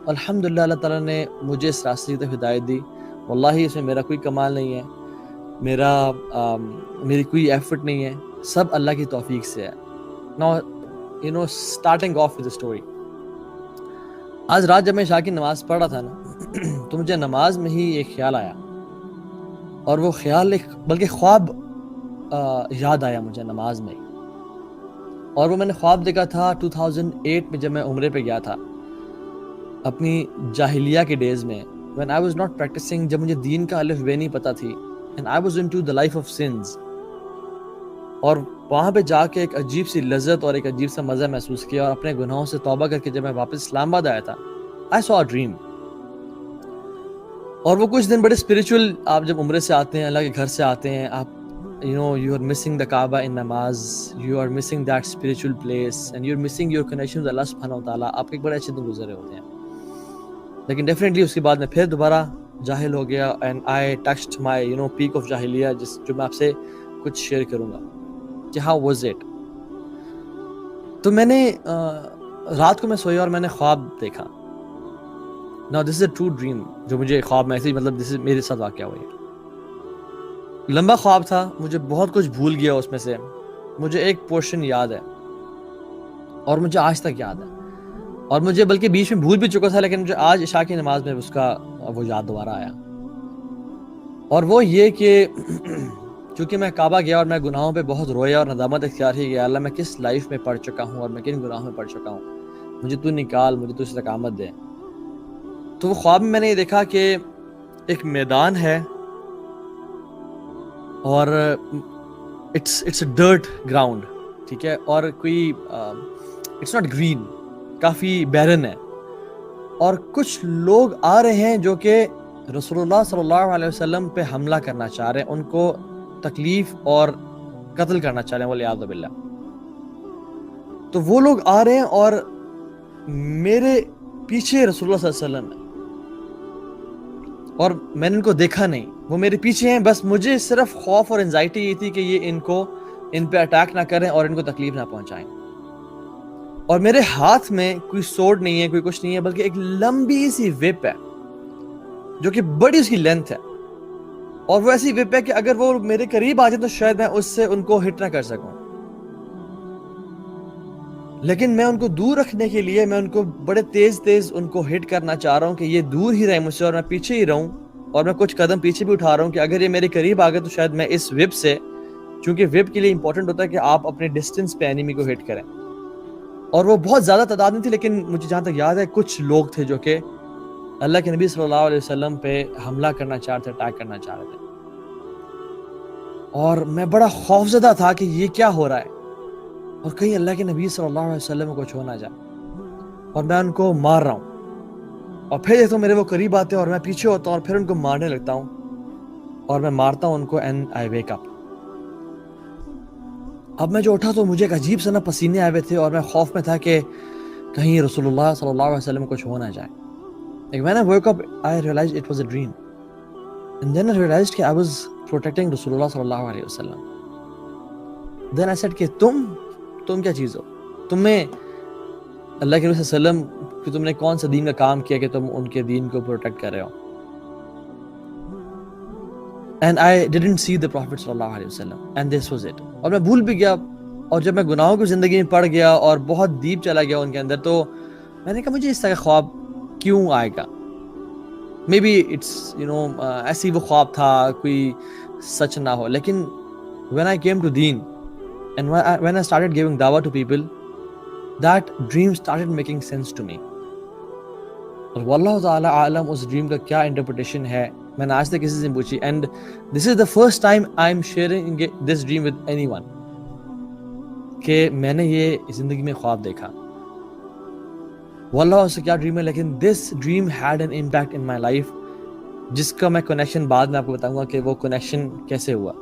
الحمدللہ اللہ تعالیٰ نے مجھے اس راستے کی طرف ہدایت دی. واللہ اس میں میرا کوئی کمال نہیں ہے, میری کوئی ایفرٹ نہیں ہے, سب اللہ کی توفیق سے ہے. Now starting off with the story. آج رات جب میں عشاء کی نماز پڑھ رہا تھا نا تو مجھے نماز میں ہی ایک خیال آیا, اور وہ خیال بلکہ خواب یاد آیا مجھے نماز میں. اور وہ میں نے خواب دیکھا تھا 2008 میں جب میں عمرے پہ گیا تھا اپنی جاہلیہ کے ڈیز میں, when I was not practicing, جب مجھے دین کا الف بے نہیں پتہ تھی, and I was into the life of sins. اور وہاں پہ جا کے ایک عجیب سی لذت اور ایک عجیب سا مزہ محسوس کیا, اور اپنے گناہوں سے توبہ کر کے جب میں واپس اسلام آباد آیا تھا I saw a dream. اور وہ کچھ دن بڑے اسپریچول, آپ جب عمرے سے آتے ہیں, اللہ کے گھر سے آتے ہیں, آپ you are missing the Kaaba in namaz, you are missing that spiritual place, and you're missing your connection with Allah subhanahu wa ta'ala. آپ کے ایک بڑے اچھے دن گزرے ہوتے ہیں. لیکن ڈیفینیٹلی اس کے بعد میں پھر دوبارہ جاہل ہو گیا, and I touched my peak of جاہلیہ, جو میں آپ سے کچھ شیئر کروں گا کہ how was it. تو میں نے رات کو میں سویا اور میں نے خواب دیکھا. Now this is a true dream, جو مجھے خواب میں ایسے مطلب this is میرے ساتھ واقعہ ہوا ہے. لمبا خواب تھا, مجھے بہت کچھ بھول گیا اس میں سے, مجھے ایک پورشن یاد ہے اور مجھے آج تک یاد ہے, اور مجھے بلکہ بیچ میں بھول بھی چکا تھا, لیکن مجھے آج عشاء کی نماز میں اس کا وہ یاد دوبارہ آیا. اور وہ یہ کہ چونکہ میں کعبہ گیا اور میں گناہوں پہ بہت رویا اور ندامت اختیار ہی گیا, اللہ میں کس لائف میں پڑ چکا ہوں اور میں کن گناہوں میں پڑ چکا ہوں, مجھے تو نکال, مجھے تو استقامت دے. تو وہ خواب میں نے یہ دیکھا کہ ایک میدان ہے اور اٹس اے ڈرٹ گراؤنڈ, ٹھیک ہے, اور کوئی اٹس ناٹ گرین, کافی بیرن ہے, اور کچھ لوگ آ رہے ہیں جو کہ رسول اللہ صلی اللہ علیہ وسلم پہ حملہ کرنا چاہ رہے ہیں, ان کو تکلیف اور قتل کرنا چاہ رہے ہیں والعیاذ باللہ. تو وہ لوگ آ رہے ہیں اور میرے پیچھے رسول اللہ صلی اللہ علیہ وسلم ہے, اور میں نے ان کو دیکھا نہیں, وہ میرے پیچھے ہیں, بس مجھے صرف خوف اور انزائٹی یہ تھی کہ یہ ان پہ اٹیک نہ کریں اور ان کو تکلیف نہ پہنچائیں. اور میرے ہاتھ میں کوئی سورڈ نہیں ہے, کوئی کچھ نہیں ہے, بلکہ ایک لمبی سی وپ ہے جو کہ بڑی اس کی لینتھ ہے, اور وہ ایسی وپ ہے کہ اگر وہ میرے قریب آ جائے تو شاید میں اس سے ان کو ہٹ نہ کر سکوں. لیکن میں ان کو دور رکھنے کے لیے میں ان کو بڑے تیز ان کو ہٹ کرنا چاہ رہا ہوں کہ یہ دور ہی رہے مجھ سے اور میں پیچھے ہی رہوں, اور میں کچھ قدم پیچھے بھی اٹھا رہا ہوں کہ اگر یہ میرے قریب آ گئے تو شاید میں اس وپ سے, چونکہ وپ کے لیے امپورٹنٹ ہوتا ہے کہ آپ اپنے ڈسٹنس پہ اینیمی کو ہٹ کریں. اور وہ بہت زیادہ تعداد نہیں تھی, لیکن مجھے جہاں تک یاد ہے کچھ لوگ تھے جو کہ اللہ کے نبی صلی اللہ علیہ وسلم پہ حملہ کرنا چاہ رہے تھے, اٹیک کرنا چاہ رہے تھے. اور میں بڑا خوفزدہ تھا کہ یہ کیا ہو رہا ہے, اور کہیں اللہ کے نبی صلی اللہ علیہ وسلم کو کچھ ہو نہ جائے, اور میں ان کو مار رہا ہوں, اور پھر دیکھتا ہوں میرے وہ قریب آتے ہیں اور میں پیچھے ہوتا ہوں اور پھر ان کو مارنے لگتا ہوں, اور میں مارتا ہوں ان کو, اینڈ آئی ویک اپ. اب میں جو اٹھا تو مجھے ایک عجیب سا پسینے آئے ہوئے تھے, اور میں خوف میں تھا کہ کہیں رسول اللہ صلی اللہ علیہ وسلم کو کچھ ہو نہ جائے. When I woke up, I realized it was a dream. And then I realized کہ I was protecting رسول اللہ صلی اللہ علیہ وسلم. Then I said کہ تم کیا چیز ہو, تمہیں اللہ کے نبی صلی اللہ علیہ وسلم کہ تم نے کون سا دین کا کام کیا کہ تم ان کے دین کو پروٹیکٹ کر رہے ہو. And I didn't see the Prophet صلی اللہ علیہ وسلم, and this was it. اور میں بھول بھی گیا, اور جب میں گناہوں کی زندگی میں پڑ گیا اور بہت ڈیپ چلا گیا ان کے اندر, تو میں نے کہا مجھے اس طرح کا خواب کیوں آئے گا. مے بی اٹس ایسی وہ خواب تھا, کوئی سچ نہ ہو. لیکن when I came to deen and when I started giving dawah to people, that dream started making sense to me. اور واللہ تعالی عالم اس ڈریم کا کیا انٹرپریٹیشن ہے, میں نے آج تک کسی سے پوچھی, and this is the first time I am sharing this dream with any one, کہ میں نے یہ زندگی میں خواب دیکھا. واللہ اس سے کیا ڈریم ہے, لیکن this dream had an impact in my life, جس کا میں کنیکشن بعد میں آپ کو بتاؤں گا کہ وہ کنیکشن کیسے ہوا.